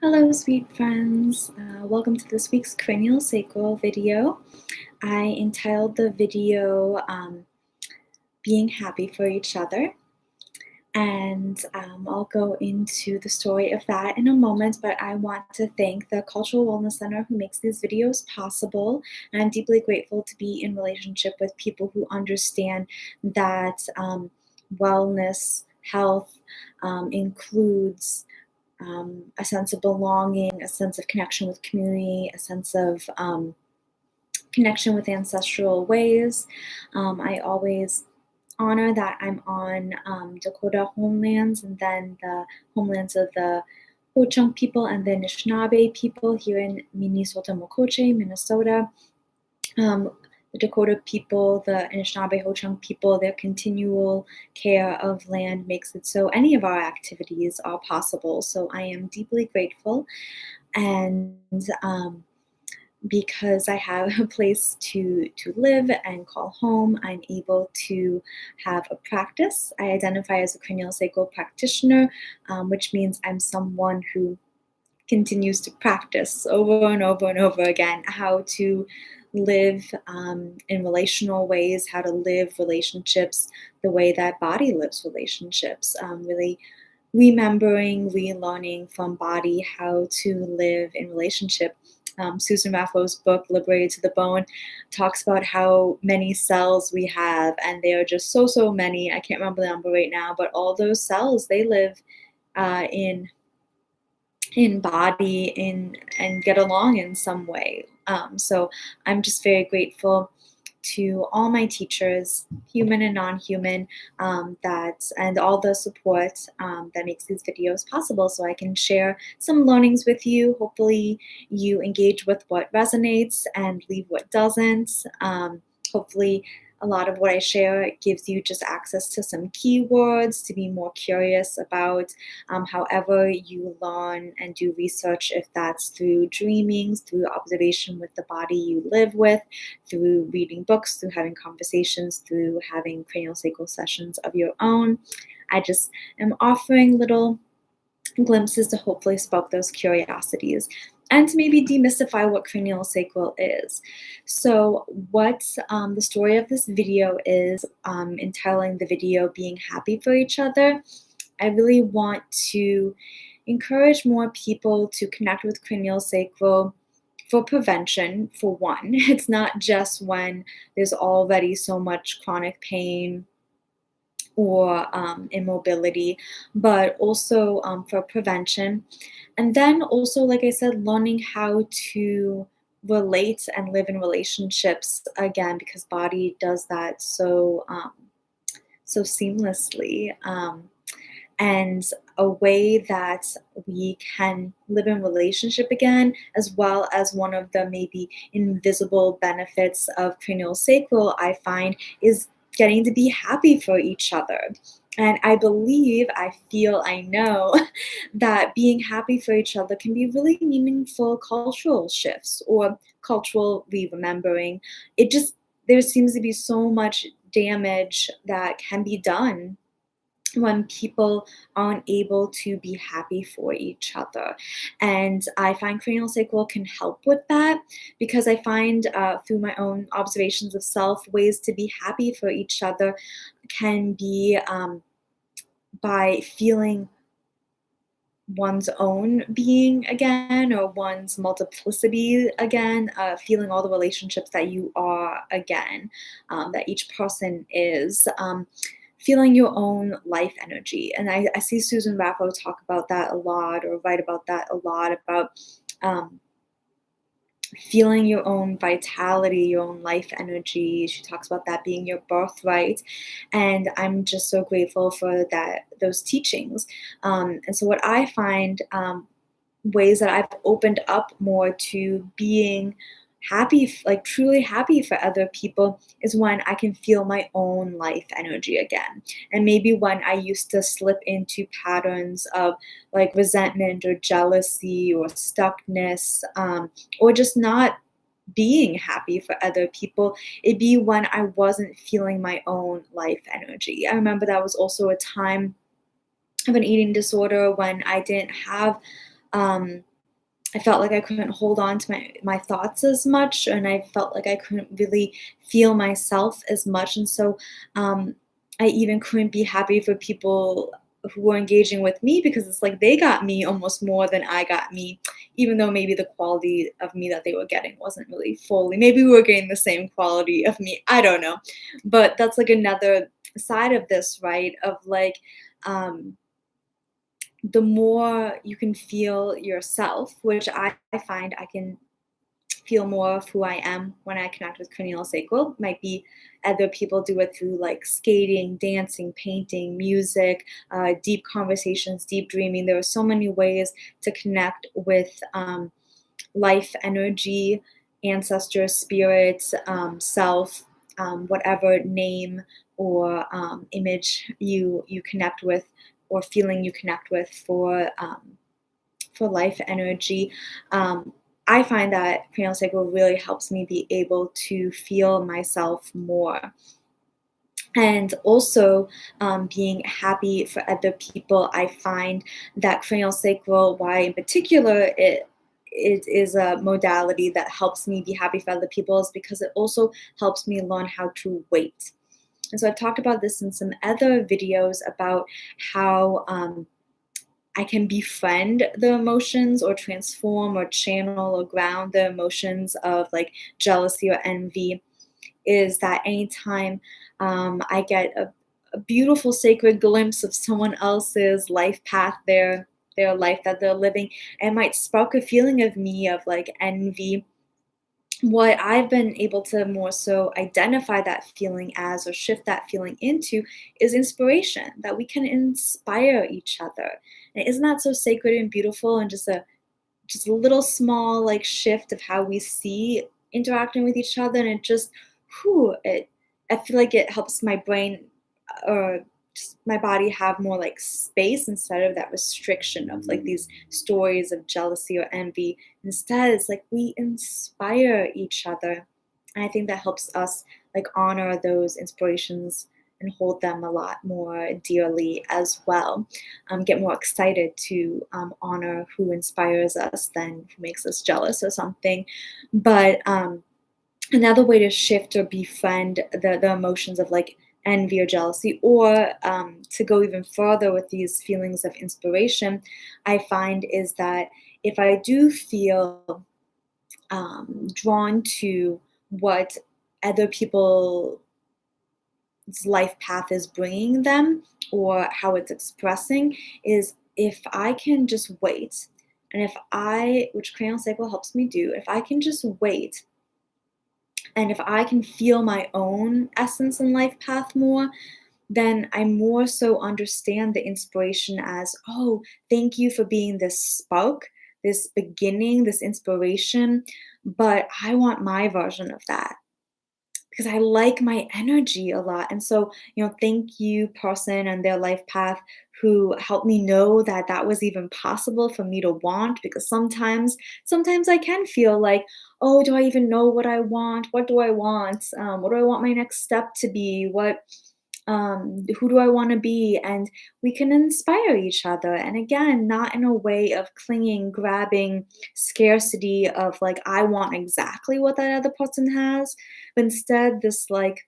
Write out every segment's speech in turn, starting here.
Hello, sweet friends. Welcome to this week's Craniosacral video. I entitled the video Being Happy for Each Other. And I'll go into the story of that in a moment, but I want to thank the Cultural Wellness Center who makes these videos possible. And I'm deeply grateful to be in relationship with people who understand that wellness, health includes a sense of belonging, a sense of connection with community, a sense of connection with ancestral ways. I always honor that I'm on Dakhóta homelands and then the homelands of the HoChunk people and the Anishinaabe people here in Minnesota, Makoce, Minnesota. The Dakhóta people, the Anishinaabe HoChunk people, their continual care of land makes it so any of our activities are possible. So I am deeply grateful. And because I have a place to live and call home, I'm able to have a practice. I identify as a craniosacral practitioner, which means I'm someone who continues to practice over and over and over again how to live in relational ways, how to live relationships the way that body lives relationships, really remembering, relearning from body how to live in relationship. Susan Rafflow's book, Liberated to the Bone, talks about how many cells we have, and they are just so many. I can't remember the number right now, but all those cells, they live in body and get along in some way. So I'm just very grateful to all my teachers, human and non-human, and all the support that makes these videos possible so I can share some learnings with you. Hopefully you engage with what resonates and leave what doesn't. Hopefully a lot of what I share gives you just access to some keywords to be more curious about however you learn and do research, if that's through dreaming, through observation with the body you live with, through reading books, through having conversations, through having craniosacral sessions of your own. I just am offering little glimpses to hopefully spark those curiosities and to maybe demystify what craniosacral is. So what the story of this video is, entitling the video Being Happy for Each Other, I really want to encourage more people to connect with craniosacral for prevention, for one. It's not just when there's already so much chronic pain or immobility, but also for prevention. And then also, like I said, learning how to relate and live in relationships again, because body does that so seamlessly. And a way that we can live in relationship again, as well as one of the maybe invisible benefits of craniosacral, I find, is getting to be happy for each other. And I believe, I feel, I know that being happy for each other can be really meaningful cultural shifts or cultural re-remembering. There seems to be so much damage that can be done when people aren't able to be happy for each other. And I find craniosacral can help with that, because I find through my own observations of self, ways to be happy for each other can be by feeling one's own being again, or one's multiplicity again, feeling all the relationships that you are again, that each person is. Feeling your own life energy. And I see Susan Raffo talk about that a lot, or write about that a lot, about feeling your own vitality, your own life energy. She talks about that being your birthright. And I'm just so grateful for those teachings. And so what I find, ways that I've opened up more to being happy, like truly happy for other people, is when I can feel my own life energy again. And maybe when I used to slip into patterns of like resentment or jealousy or stuckness, or just not being happy for other people, it'd be when I wasn't feeling my own life energy. I remember that was also a time of an eating disorder when I didn't have I felt like I couldn't hold on to my thoughts as much, and I felt like I couldn't really feel myself as much, and so I even couldn't be happy for people who were engaging with me because it's like they got me almost more than I got me, even though maybe the quality of me that they were getting wasn't really fully. Maybe we were getting the same quality of me. I don't know, but that's like another side of this, right? Of like. The more you can feel yourself, which I find I can feel more of who I am when I connect with craniosacral. Might be other people do it through like skating, dancing, painting, music, deep conversations, deep dreaming. There are so many ways to connect with life energy, ancestors, spirits, self, whatever name or image you connect with or feeling you connect with for life energy. Um, I find that cranial sacral really helps me be able to feel myself more. And also being happy for other people, I find that cranial sacral, why in particular it is a modality that helps me be happy for other people, is because it also helps me learn how to wait. And so I've talked about this in some other videos about how I can befriend the emotions or transform or channel or ground the emotions of like jealousy or envy. Is that anytime I get a beautiful sacred glimpse of someone else's life path, their life that they're living, it might spark a feeling of me of like envy. What I've been able to more so identify that feeling as or shift that feeling into is inspiration, that we can inspire each other. And isn't that so sacred and beautiful and just a little small like shift of how we see interacting with each other, and it just whew, it I feel like it helps my brain or just my body have more like space instead of that restriction of like these stories of jealousy or envy. Instead it's like we inspire each other, and I think that helps us like honor those inspirations and hold them a lot more dearly as well. Get more excited to honor who inspires us than who makes us jealous or something. But another way to shift or befriend the emotions of like envy or jealousy, or to go even further with these feelings of inspiration, I find is that if I do feel drawn to what other people's life path is bringing them or how it's expressing, is if I can just wait, and if I, which cranial cycle helps me do, if I can just wait, and if I can feel my own essence and life path more, then I more so understand the inspiration as, oh, thank you for being this spark, this beginning, this inspiration, but I want my version of that because I like my energy a lot. And so, thank you, person and their life path who helped me know that that was even possible for me to want. Because sometimes I can feel like, oh, do I even know what I want? What do I want? What do I want my next step to be? Who do I want to be? And we can inspire each other. And again, not in a way of clinging, grabbing, scarcity of like, I want exactly what that other person has, but instead, this like,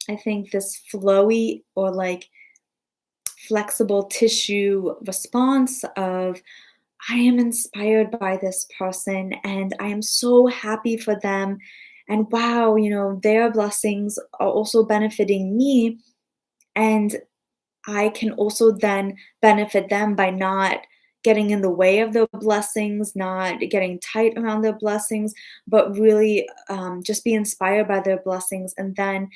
I think this flowy or like flexible tissue response of, I am inspired by this person and I am so happy for them. And wow, their blessings are also benefiting me. And I can also then benefit them by not getting in the way of their blessings, not getting tight around their blessings, but really just be inspired by their blessings. And then,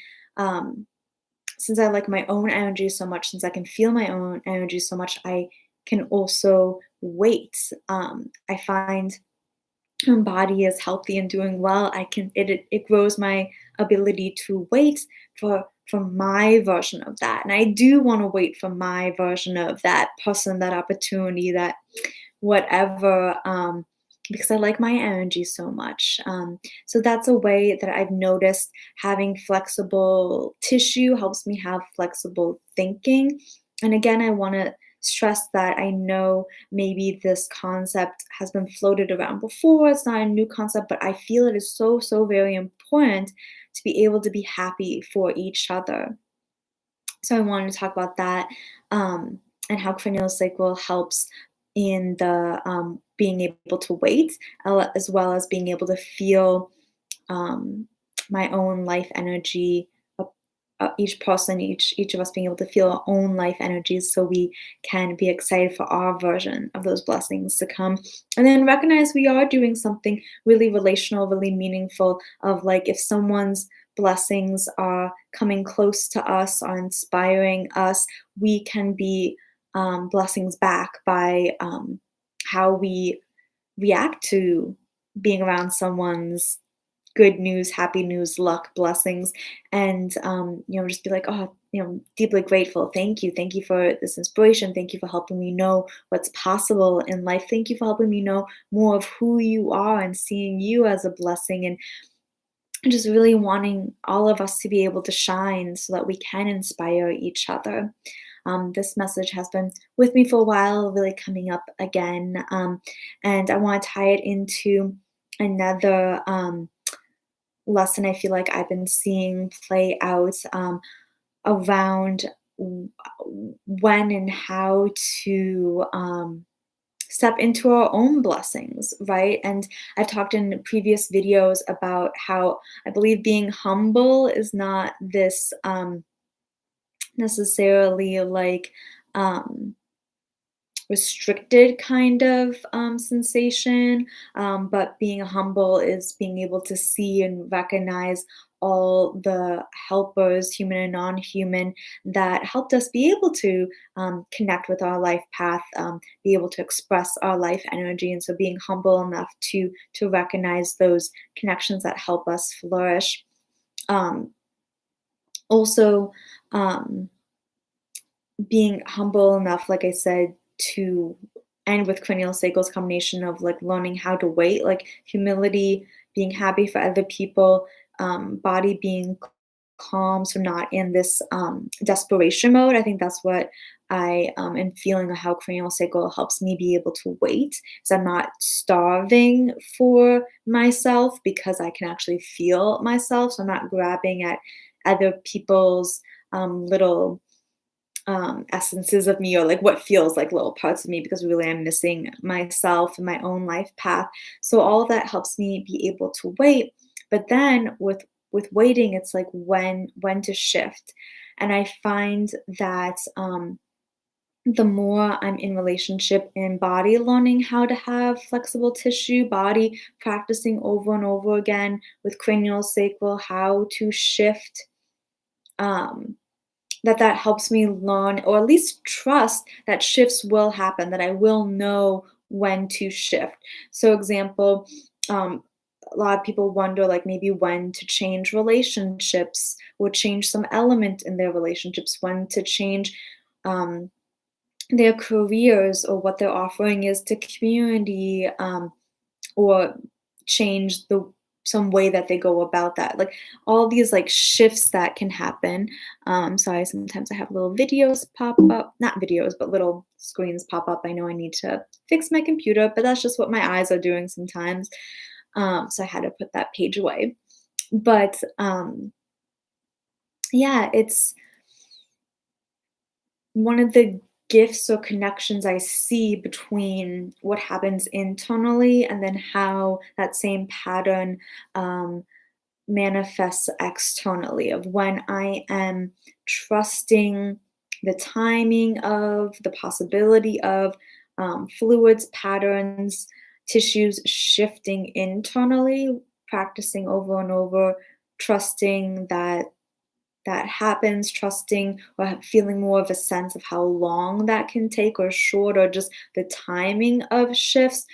since I like my own energy so much, since I can feel my own energy so much, I can also wait. I find my body is healthy and doing well, it grows my ability to wait for my version of that. And I do want to wait for my version of that person, that opportunity, that whatever, because I like my energy so much. So that's a way that I've noticed having flexible tissue helps me have flexible thinking. And again, I want to stress that I know maybe this concept has been floated around before. It's not a new concept, but I feel it is so, so very important to be able to be happy for each other. So I wanted to talk about that, and how craniosacral helps in the being able to wait, as well as being able to feel um, my own life energy. Each person, each of us being able to feel our own life energies, so we can be excited for our version of those blessings to come, and then recognize we are doing something really relational, really meaningful. Of like, if someone's blessings are coming close to us, are inspiring us, we can be blessings back by how we react to being around someone's good news, happy news, luck, blessings, and just be like, oh, deeply grateful. Thank you for this inspiration. Thank you for helping me know what's possible in life. Thank you for helping me know more of who you are and seeing you as a blessing, and just really wanting all of us to be able to shine so that we can inspire each other. This message has been with me for a while, really coming up again, and I want to tie it into another lesson I feel like I've been seeing play out, around when and how to step into our own blessings, right? And I've talked in previous videos about how I believe being humble is not this necessarily like um, restricted kind of sensation, but being humble is being able to see and recognize all the helpers, human and non-human, that helped us be able to connect with our life path, be able to express our life energy, and so being humble enough to recognize those connections that help us flourish. Um, Also, um, being humble enough, like I said, to and with craniosacral's combination of like learning how to wait, like humility, being happy for other people, body being calm, so not in this desperation mode. I think that's what I am feeling, how craniosacral helps me be able to wait. So I'm not starving for myself because I can actually feel myself. So I'm not grabbing at other people's little essences of me, or like what feels like little parts of me, because really I'm missing myself and my own life path. So all of that helps me be able to wait. But then with waiting, it's like when to shift. And I find that the more I'm in relationship in body, learning how to have flexible tissue, body, practicing over and over again with cranial sacral, how to shift, um, that helps me learn, or at least trust that shifts will happen, that I will know when to shift. So example, um, a lot of people wonder like maybe when to change relationships or change some element in their relationships, when to change um, their careers, or what their offering is to community, or change the some way that they go about that, like all these like shifts that can happen. Sorry, sometimes I have little videos pop up, not videos but little screens pop up. I know I need to fix my computer, but that's just what my eyes are doing sometimes. So I had to put that page away. But yeah, it's one of the gifts or connections I see between what happens internally and then how that same pattern um, manifests externally, of when I am trusting the timing of, the possibility of fluids, patterns, tissues shifting internally, practicing over and over, trusting that that happens, trusting or feeling more of a sense of how long that can take, or short, or just the timing of shifts.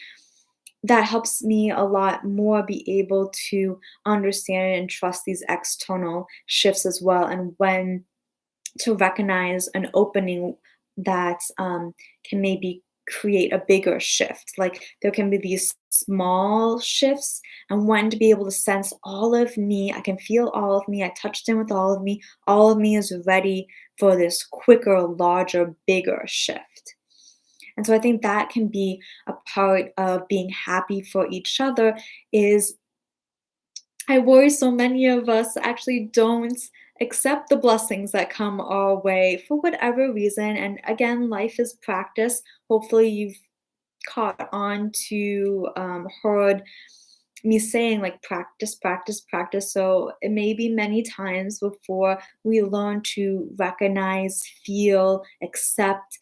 That helps me a lot more be able to understand and trust these external shifts as well, and when to recognize an opening that can maybe create a bigger shift. Like there can be these small shifts, and when to be able to sense all of me, I can feel all of me, I touched in with all of me is ready for this quicker, larger, bigger shift. And so I think that can be a part of being happy for each other is I worry so many of us actually don't accept the blessings that come our way for whatever reason. And again, life is practice. Hopefully, you've caught on to heard me saying like practice, practice, practice. So it may be many times before we learn to recognize, feel, accept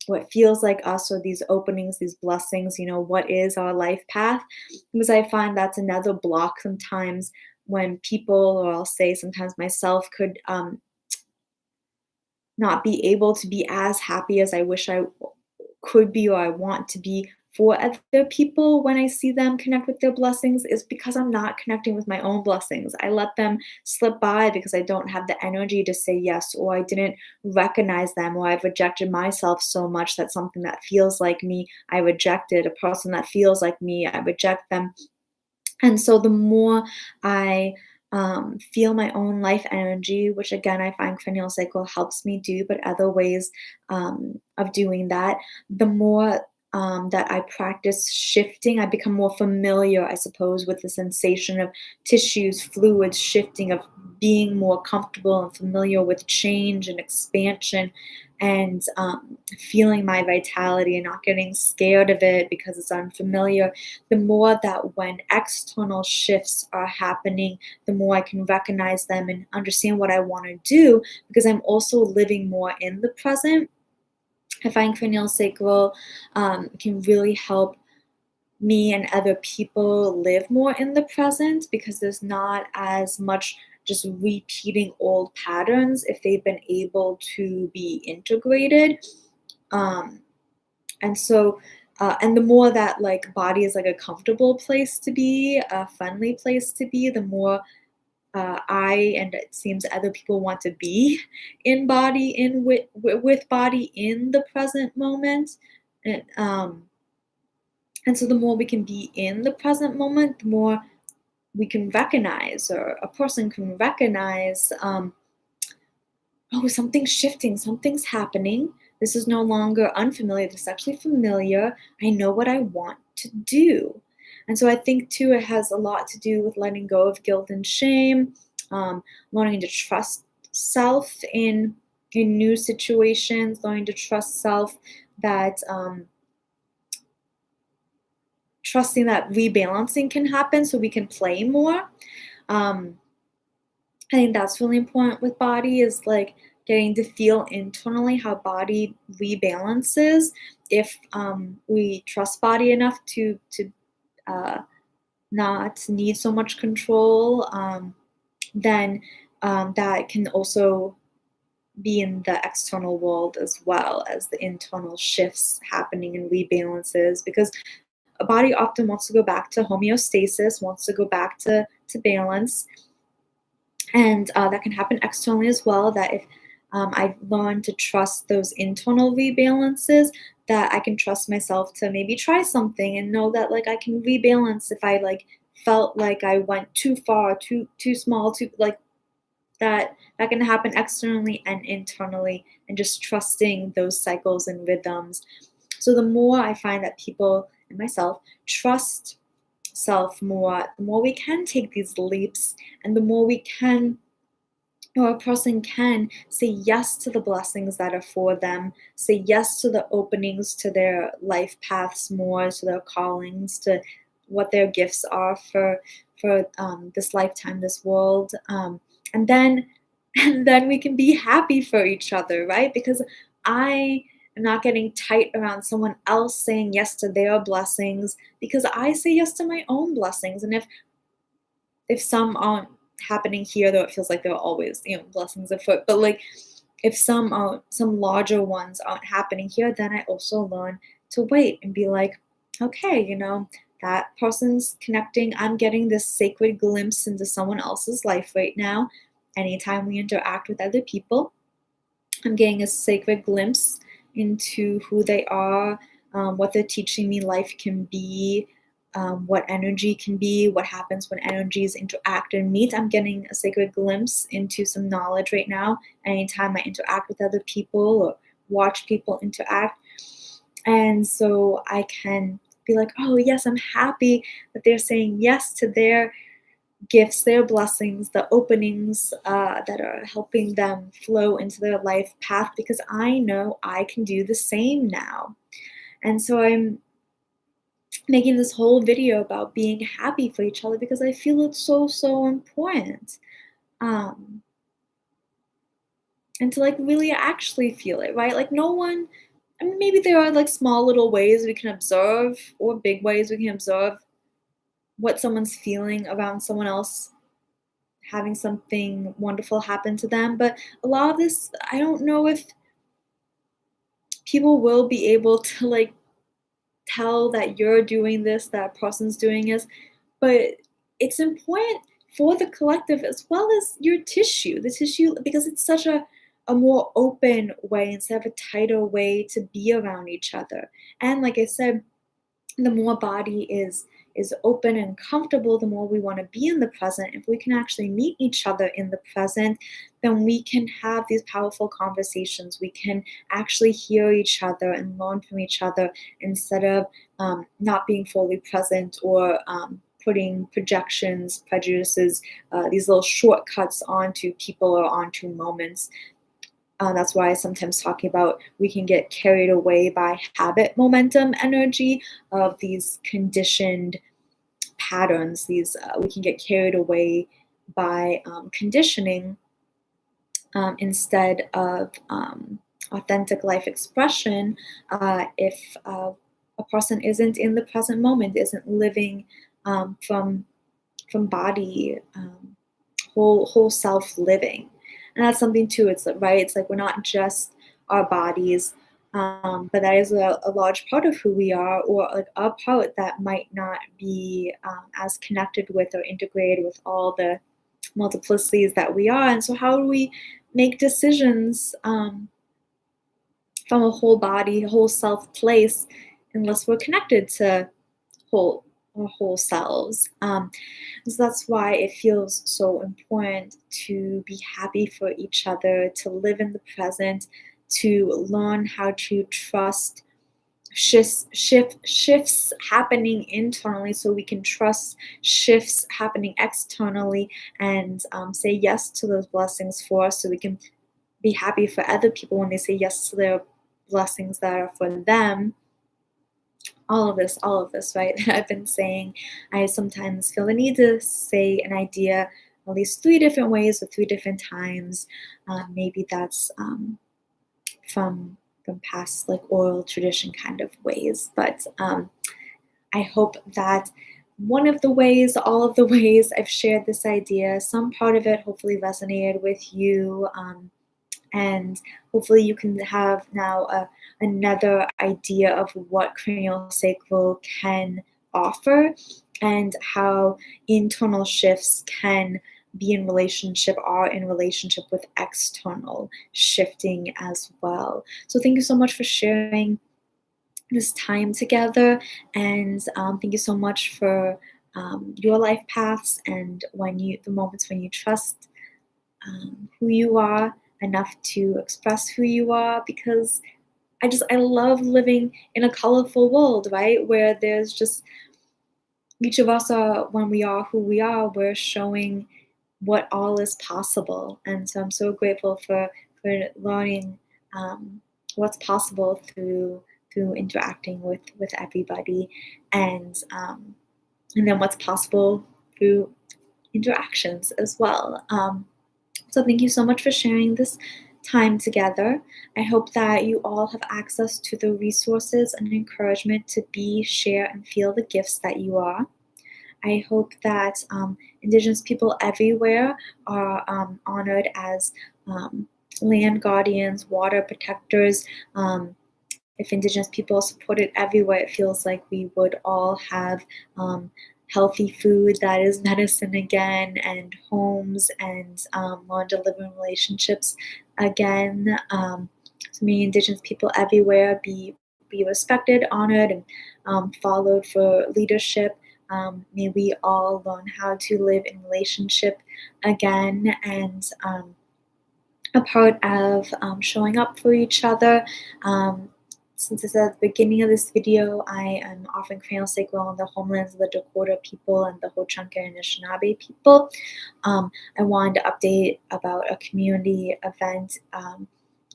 what feels like us or these openings, these blessings, what is our life path. Because I find that's another block sometimes when people, or I'll say sometimes myself, could not be able to be as happy as I wish I could be or I want to be for other people when I see them connect with their blessings is because I'm not connecting with my own blessings. I let them slip by because I don't have the energy to say yes, or I didn't recognize them, or I've rejected myself so much that something that feels like me, I rejected. A person that feels like me, I reject them. And so the more I feel my own life energy, which again I find cranial cycle helps me do, but other ways of doing that, the more that I practice shifting, I become more familiar, I suppose, with the sensation of tissues, fluids shifting, of being more comfortable and familiar with change and expansion and feeling my vitality and not getting scared of it because it's unfamiliar. The more that when external shifts are happening, the more I can recognize them and understand what I want to do because I'm also living more in the present. I find cranial sacral can really help me and other people live more in the present because there's not as much just repeating old patterns if they've been able to be integrated. Um, and so, and the more that like body is like a comfortable place to be, a friendly place to be, the more I and it seems other people want to be in body, with body in the present moment, and so the more we can be in the present moment, the more we can recognize, or a person can recognize. Oh, something's shifting, something's happening. This is no longer unfamiliar, this is actually familiar. I know what I want to do. And so I think too, it has a lot to do with letting go of guilt and shame, learning to trust self in new situations, learning to trust self that trusting that rebalancing can happen so we can play more. Um, I think that's really important with body is like getting to feel internally how body rebalances if we trust body enough to uh, not need so much control, then that can also be in the external world as well as the internal shifts happening and rebalances because a body often wants to go back to homeostasis, wants to go back to balance, and that can happen externally as well. That if I learn to trust those internal rebalances, that I can trust myself to maybe try something and know that like I can rebalance if I like felt like I went too far, too small, too like that can happen externally and internally, and just trusting those cycles and rhythms. So the more I find that people and myself trust self more, the more we can take these leaps and the more we can or a person can say yes to the blessings that are for them, say yes to the openings to their life paths more, to their callings, to what their gifts are for this lifetime, this world, and then and then we can be happy for each other, right? Because I am not getting tight around someone else saying yes to their blessings because I say yes to my own blessings, and if some aren't happening here, though it feels like there are always, blessings afoot, but like if some larger ones aren't happening here, then I also learn to wait and be like, okay, that person's connecting. I'm getting this sacred glimpse into someone else's life right now. Anytime we interact with other people, I'm getting a sacred glimpse into who they are, what they're teaching me life can be, what energy can be, what happens when energies interact and meet. I'm getting a sacred glimpse into some knowledge right now. Anytime I interact with other people or watch people interact. And so I can be like, oh, yes, I'm happy that they're saying yes to their gifts, their blessings, the openings that are helping them flow into their life path, because I know I can do the same now. And so I'm making this whole video about being happy for each other because I feel it's so, so important. Um, and to like really actually feel it, right? Like no one, I mean, maybe there are like small little ways we can observe or big ways we can observe what someone's feeling around someone else having something wonderful happen to them. But a lot of this, I don't know if people will be able to like tell that you're doing this, that person's doing this, but it's important for the collective as well as your tissue, the tissue, because it's such a more open way instead of a tighter way to be around each other. And like I said, the more body is open and comfortable, the more we want to be in the present. If we can actually meet each other in the present, then we can have these powerful conversations. We can actually hear each other and learn from each other instead of not being fully present or putting projections, prejudices, these little shortcuts onto people or onto moments. That's why sometimes talking about we can get carried away by habit momentum energy of these conditioned patterns. These we can get carried away by conditioning instead of authentic life expression. If a person isn't in the present moment, isn't living from body, whole self living. And that's something too. It's like, right. It's like we're not just our bodies, but that is a large part of who we are, or like a part that might not be as connected with or integrated with all the multiplicities that we are. And so, how do we make decisions from a whole body, whole self place, unless we're connected to whole our whole selves? So that's why it feels so important to be happy for each other, to live in the present, to learn how to trust shifts happening internally so we can trust shifts happening externally, and say yes to those blessings for us so we can be happy for other people when they say yes to their blessings that are for them. All of this, right, that I've been saying, I sometimes feel the need to say an idea at least 3 different ways or 3 different times. Maybe that's from past like oral tradition kind of ways, but I hope that one of the ways, all of the ways I've shared this idea, some part of it hopefully resonated with you. And hopefully you can have now another idea of what craniosacral can offer and how internal shifts can be in relationship, are in relationship with external shifting as well. So thank you so much for sharing this time together, and thank you so much for your life paths and the moments when you trust who you are enough to express who you are, because I love living in a colorful world, right? Where there's just each of us are, when we are who we are, we're showing what all is possible. And so I'm so grateful for learning what's possible through interacting with everybody, and then what's possible through interactions as well. So thank you so much for sharing this time together. I hope that you all have access to the resources and encouragement to be, share, and feel the gifts that you are. I hope that Indigenous people everywhere are honored as land guardians, water protectors. If Indigenous people are supported everywhere, it feels like we would all have healthy food that is medicine again, and homes, and learn to live in relationships again. So may Indigenous people everywhere be respected, honored, and followed for leadership. May we all learn how to live in relationship again, and a part of showing up for each other. Since I said at the beginning of this video, I am offering Craniosacral on the homelands of the Dakhóta people and the HoChunk and Anishinaabe people. I wanted to update about a community event.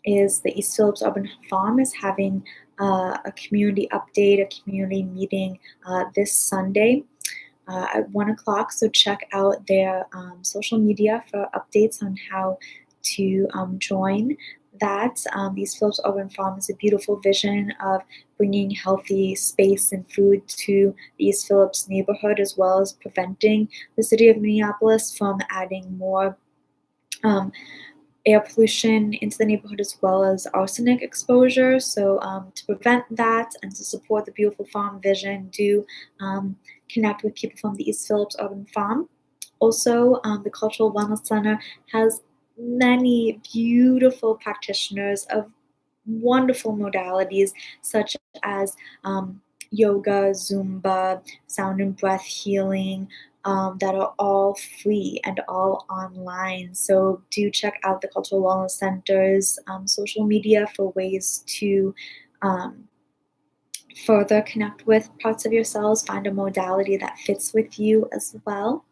Is the East Phillips Urban Farm is having a community update, a community meeting this Sunday at 1 o'clock. So check out their social media for updates on how to join that. The East Phillips Urban Farm is a beautiful vision of bringing healthy space and food to the East Phillips neighborhood, as well as preventing the city of Minneapolis from adding more air pollution into the neighborhood, as well as arsenic exposure. So to prevent that and to support the beautiful farm vision, do connect with people from the East Phillips Urban Farm. Also, the Cultural Wellness Center has many beautiful practitioners of wonderful modalities such as yoga, Zumba, sound and breath healing, that are all free and all online. So do check out the Cultural Wellness Center's social media for ways to um, further connect with parts of yourselves, find a modality that fits with you as well.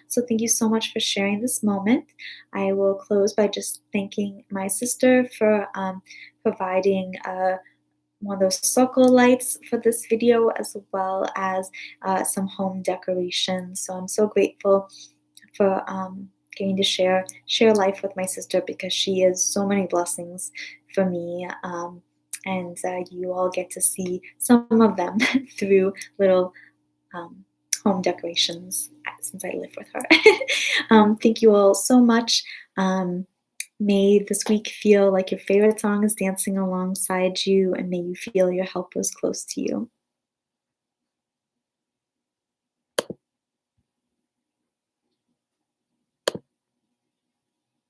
So thank you so much for sharing this moment. I will close by just thanking my sister for providing one of those circle lights for this video, as well as some home decorations. So I'm so grateful for getting to share life with my sister, because she is so many blessings for me. And you all get to see some of them through little home decorations since I live with her. Thank you all so much. May this week feel like your favorite song is dancing alongside you, and may you feel your help was close to you.